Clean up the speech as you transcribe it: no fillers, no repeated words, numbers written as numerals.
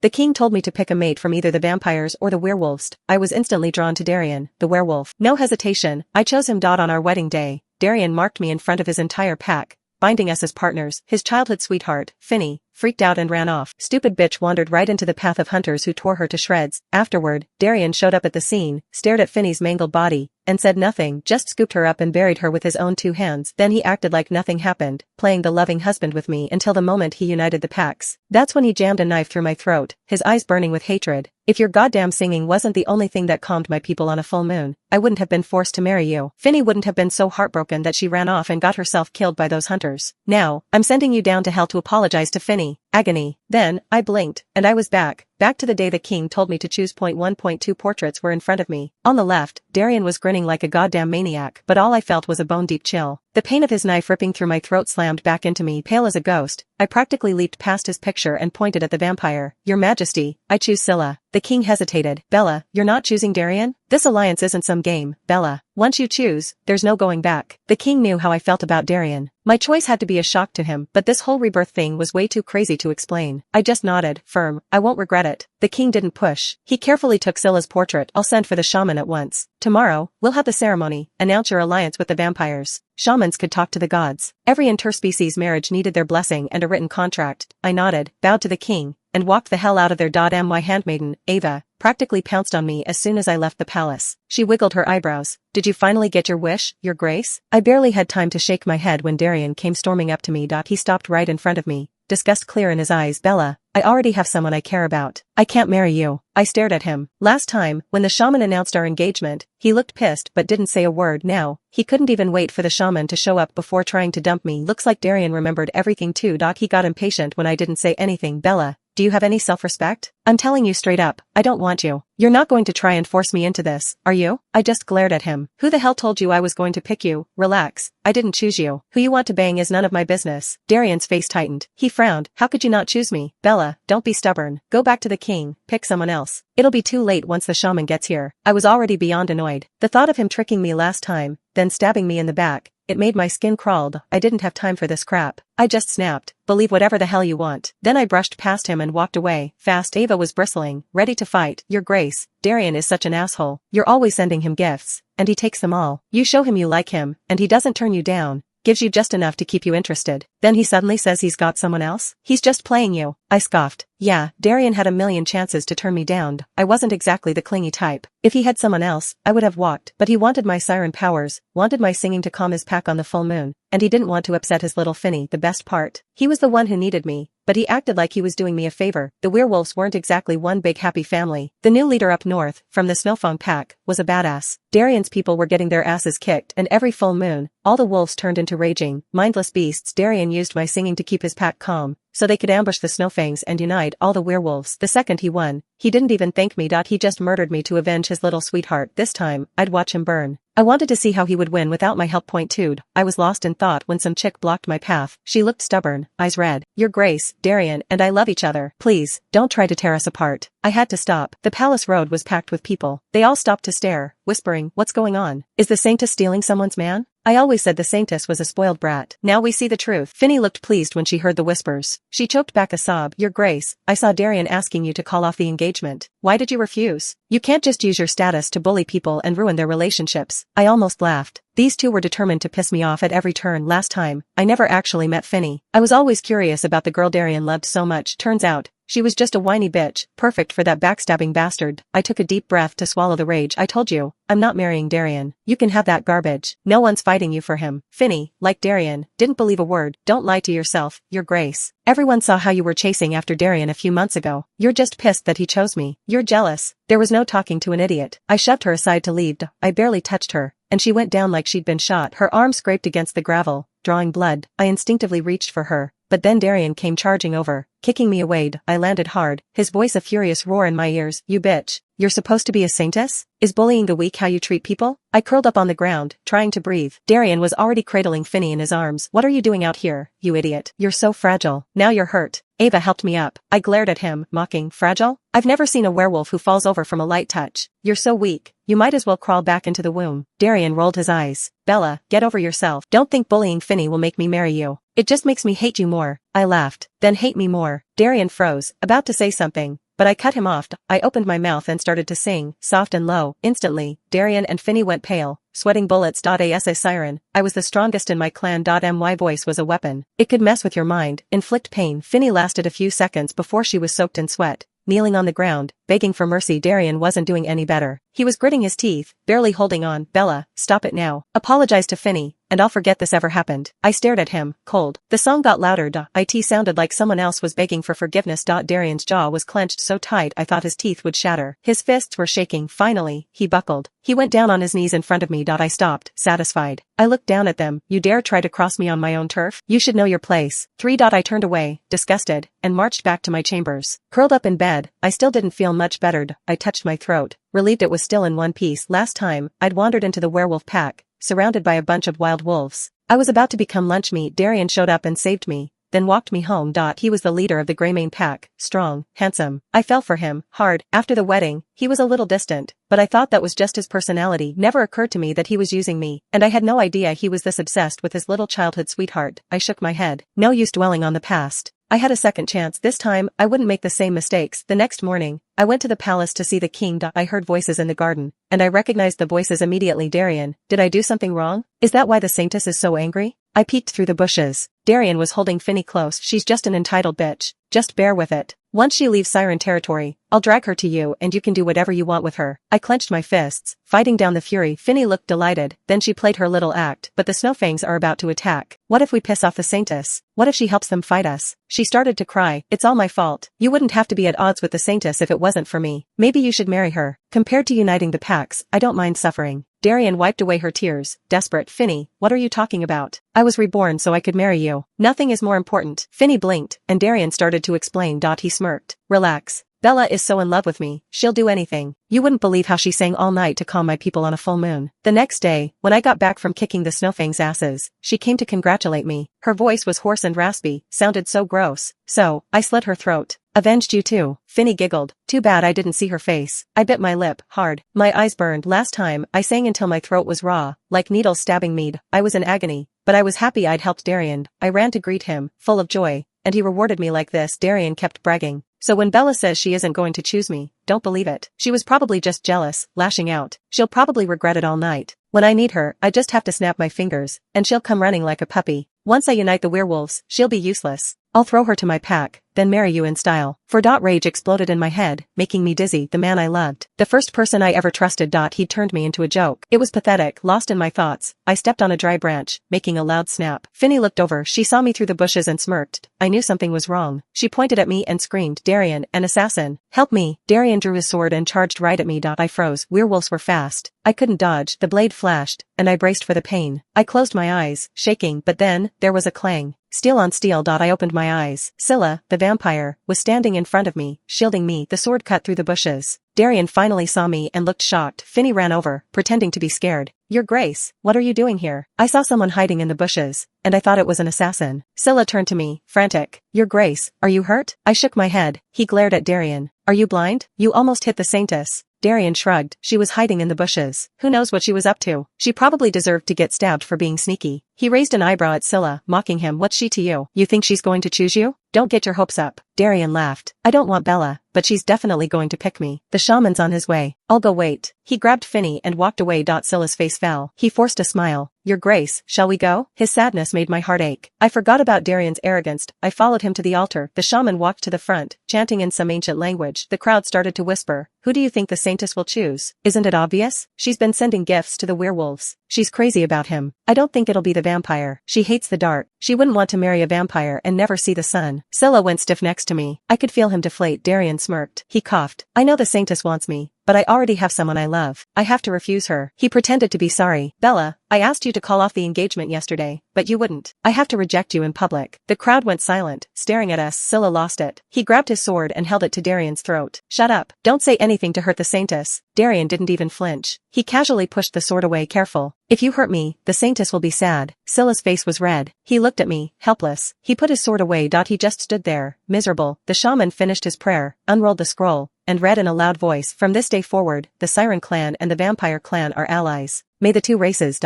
The king told me to pick a mate from either the vampires or the werewolves. I was instantly drawn to Darian, the werewolf. No hesitation, I chose him. On our wedding day, Darian marked me in front of his entire pack, binding us as partners. His childhood sweetheart, Finny, freaked out and ran off. Stupid bitch wandered right into the path of hunters who tore her to shreds. Afterward, Darian showed up at the scene, stared at Finny's mangled body, and said nothing, just scooped her up and buried her with his own 2 hands. Then he acted like nothing happened, playing the loving husband with me until the moment he united the packs. That's when he jammed a knife through my throat, his eyes burning with hatred. If your goddamn singing wasn't the only thing that calmed my people on a full moon, I wouldn't have been forced to marry you. Finny wouldn't have been so heartbroken that she ran off and got herself killed by those hunters. Now, I'm sending you down to hell to apologize to Finny. Agony. Then, I blinked, and I was back to the day the king told me to choose. Point 1.2 portraits were in front of me. On the left, Darian was grinning like a goddamn maniac, but all I felt was a bone-deep chill. The pain of his knife ripping through my throat slammed back into me. Pale as a ghost, I practically leaped past his picture and pointed at the vampire. Your Majesty, I choose Scylla. The king hesitated. Bella, you're not choosing Darian? This alliance isn't some game, Bella. Once you choose, there's no going back. The king knew how I felt about Darian. My choice had to be a shock to him, but this whole rebirth thing was way too crazy to explain. I just nodded, firm. I won't regret it. The king didn't push. He carefully took Scylla's portrait. I'll send for the shaman at once. Tomorrow, we'll have the ceremony. Announce your alliance with the vampires. Shamans could talk to the gods. Every interspecies marriage needed their blessing and a written contract. I nodded, bowed to the king, and walked the hell out of there. My handmaiden, Ava, practically pounced on me as soon as I left the palace. She wiggled her eyebrows. Did you finally get your wish, your grace? I barely had time to shake my head when Darian came storming up to me. He stopped right in front of me, disgust clear in his eyes. Bella, I already have someone I care about. I can't marry you. I stared at him. Last time, when the shaman announced our engagement, he looked pissed but didn't say a word. Now, he couldn't even wait for the shaman to show up before trying to dump me. Looks like Darian remembered everything too. He got impatient when I didn't say anything. Bella, do you have any self-respect? I'm telling you straight up, I don't want you. You're not going to try and force me into this, are you? I just glared at him. Who the hell told you I was going to pick you? Relax, I didn't choose you. Who you want to bang is none of my business. Darian's face tightened. He frowned. How could you not choose me? Bella, don't be stubborn. Go back to the king, pick someone else. It'll be too late once the shaman gets here. I was already beyond annoyed. The thought of him tricking me last time, then stabbing me in the back, it made my skin crawl. I didn't have time for this crap. I just snapped, believe whatever the hell you want. Then I brushed past him and walked away, fast. Ava was bristling, ready to fight. Your grace, Darian is such an asshole. You're always sending him gifts, and he takes them all. You show him you like him, and he doesn't turn you down. Gives you just enough to keep you interested. Then he suddenly says he's got someone else? He's just playing you. I scoffed. Yeah, Darian had a million chances to turn me down. I wasn't exactly the clingy type. If he had someone else, I would have walked. But he wanted my siren powers, wanted my singing to calm his pack on the full moon, and he didn't want to upset his little Finny. The best part, he was the one who needed me, but he acted like he was doing me a favor. The werewolves weren't exactly one big happy family. The new leader up north, from the Snowfong pack, was a badass. Darian's people were getting their asses kicked, and every full moon, all the wolves turned into raging, mindless beasts. Darian used my singing to keep his pack calm, so they could ambush the Snowfangs and unite all the werewolves. The second he won, he didn't even thank me. He just murdered me to avenge his little sweetheart. This time, I'd watch him burn. I wanted to see how he would win without my help. Point 2. I was lost in thought when some chick blocked my path. She looked stubborn, eyes red. Your grace, Darian and I love each other. Please, don't try to tear us apart. I had to stop. The palace road was packed with people. They all stopped to stare, whispering, what's going on? Is the saintess stealing someone's man? I always said the saintess was a spoiled brat. Now we see the truth. Finny looked pleased when she heard the whispers. She choked back a sob. Your grace, I saw Darian asking you to call off the engagement. Why did you refuse? You can't just use your status to bully people and ruin their relationships. I almost laughed. These two were determined to piss me off at every turn. Last time, I never actually met Finny. I was always curious about the girl Darian loved so much. Turns out, she was just a whiny bitch, perfect for that backstabbing bastard. I took a deep breath to swallow the rage. I told you, I'm not marrying Darian. You can have that garbage. No one's fighting you for him. Finny, like Darian, didn't believe a word. Don't lie to yourself, your grace. Everyone saw how you were chasing after Darian a few months ago. You're just pissed that he chose me. You're jealous. There was no talking to an idiot. I shoved her aside to leave. I barely touched her, and she went down like she'd been shot. Her arm scraped against the gravel, drawing blood. I instinctively reached for her, but then Darian came charging over, kicking me away. I landed hard, his voice a furious roar in my ears. You bitch. You're supposed to be a saintess? Is bullying the weak how you treat people? I curled up on the ground, trying to breathe. Darian was already cradling Finny in his arms. What are you doing out here, you idiot? You're so fragile. Now you're hurt. Ava helped me up. I glared at him, mocking. Fragile? I've never seen a werewolf who falls over from a light touch. You're so weak. You might as well crawl back into the womb. Darian rolled his eyes. Bella, get over yourself. Don't think bullying Finny will make me marry you. It just makes me hate you more. I laughed. Then hate me more. Darian froze, about to say something, but I cut him off. I opened my mouth and started to sing, soft and low. Instantly, Darian and Finny went pale, sweating bullets. As a siren, I was the strongest in my clan. My voice was a weapon. It could mess with your mind, inflict pain. Finny lasted a few seconds before she was soaked in sweat, kneeling on the ground, begging for mercy. Darian wasn't doing any better. He was gritting his teeth, barely holding on. Bella, stop it now. Apologize to Finny, and I'll forget this ever happened. I stared at him, cold. The song got louder. It sounded like someone else was begging for forgiveness. Darian's jaw was clenched so tight I thought his teeth would shatter. His fists were shaking. Finally, he buckled. He went down on his knees in front of me. I stopped, satisfied. I looked down at them. You dare try to cross me on my own turf? You should know your place. 3. I turned away, disgusted, and marched back to my chambers. Curled up in bed, I still didn't feel much better. I touched my throat, relieved it was still in one piece. Last time, I'd wandered into the werewolf pack, surrounded by a bunch of wild wolves. I was about to become lunch meat. Darian showed up and saved me, then walked me home. He was the leader of the Greymane pack, strong, handsome. I fell for him, hard. After the wedding, he was a little distant, but I thought that was just his personality. Never occurred to me that he was using me, and I had no idea he was this obsessed with his little childhood sweetheart. I shook my head. No use dwelling on the past. I had a second chance. This time, I wouldn't make the same mistakes. The next morning, I went to the palace to see the king. I heard voices in the garden, and I recognized the voices immediately. Darian, did I do something wrong? Is that why the saintess is so angry? I peeked through the bushes. Darian was holding Finny close. She's just an entitled bitch. Just bear with it. Once she leaves siren territory, I'll drag her to you and you can do whatever you want with her. I clenched my fists, fighting down the fury. Finny looked delighted, then she played her little act. But the snowfangs are about to attack. What if we piss off the saintess? What if she helps them fight us? She started to cry. It's all my fault. You wouldn't have to be at odds with the saintess if it wasn't for me. Maybe you should marry her. Compared to uniting the packs, I don't mind suffering. Darian wiped away her tears, desperate. Finny, what are you talking about? I was reborn so I could marry you. Nothing is more important. Finny blinked, and Darian started to explain. He smirked. Relax. Bella is so in love with me, she'll do anything. You wouldn't believe how she sang all night to calm my people on a full moon. The next day, when I got back from kicking the snowfangs' asses, she came to congratulate me. Her voice was hoarse and raspy, sounded so gross. So, I slit her throat. Avenged you too. Finny giggled. Too bad I didn't see her face. I bit my lip, hard. My eyes burned. Last time, I sang until my throat was raw, like needles stabbing me. I was in agony, but I was happy I'd helped Darian. I ran to greet him, full of joy, and he rewarded me like this. Darian kept bragging. So when Bella says she isn't going to choose me, don't believe it. She was probably just jealous, lashing out. She'll probably regret it all night. When I need her, I just have to snap my fingers, and she'll come running like a puppy. Once I unite the werewolves, she'll be useless. I'll throw her to my pack, then marry you in style. Rage exploded in my head, making me dizzy. The man I loved. The first person I ever trusted. He'd turned me into a joke. It was pathetic. Lost in my thoughts, I stepped on a dry branch, making a loud snap. Finny looked over. She saw me through the bushes and smirked. I knew something was wrong. She pointed at me and screamed, Darian, an assassin. Help me. Darian drew his sword and charged right at me. I froze. Werewolves were fast. I couldn't dodge. The blade flashed, and I braced for the pain. I closed my eyes, shaking, but then, there was a clang. Steel on steel. I opened my eyes. Scylla, the vampire, was standing in front of me, shielding me. The sword cut through the bushes. Darian finally saw me and looked shocked. Finny ran over, pretending to be scared. Your Grace, what are you doing here? I saw someone hiding in the bushes, and I thought it was an assassin. Scylla turned to me, frantic. Your Grace, are you hurt? I shook my head. He glared at Darian. Are you blind? You almost hit the saintess. Darian shrugged. She was hiding in the bushes. Who knows what she was up to? She probably deserved to get stabbed for being sneaky. He raised an eyebrow at Scylla, mocking him. What's she to you? You think she's going to choose you? Don't get your hopes up. Darian laughed. I don't want Bella, but she's definitely going to pick me. The shaman's on his way. I'll go wait. He grabbed Finny and walked away. Scylla's face fell. He forced a smile. Your Grace, shall we go? His sadness made my heart ache. I forgot about Darian's arrogance. I followed him to the altar. The shaman walked to the front, chanting in some ancient language. The crowd started to whisper. Who do you think the saintess will choose? Isn't it obvious? She's been sending gifts to the werewolves. She's crazy about him. I don't think it'll be the vampire. She hates the dark. She wouldn't want to marry a vampire and never see the sun. Scylla went stiff next to me. I could feel him deflate. Darian smirked. He coughed. I know the saintess wants me, but I already have someone I love. I have to refuse her. He pretended to be sorry. Bella, I asked you to call off the engagement yesterday, but you wouldn't. I have to reject you in public. The crowd went silent, staring at us. Scylla lost it. He grabbed his sword and held it to Darian's throat. Shut up. Don't say anything to hurt the saintess. Darian didn't even flinch. He casually pushed the sword away. Careful. If you hurt me, the saintess will be sad. Scylla's face was red. He looked at me, helpless. He put his sword away. He just stood there, miserable. The shaman finished his prayer, unrolled the scroll, and read in a loud voice, from this day forward, the Siren clan and the Vampire clan are allies. May the two races.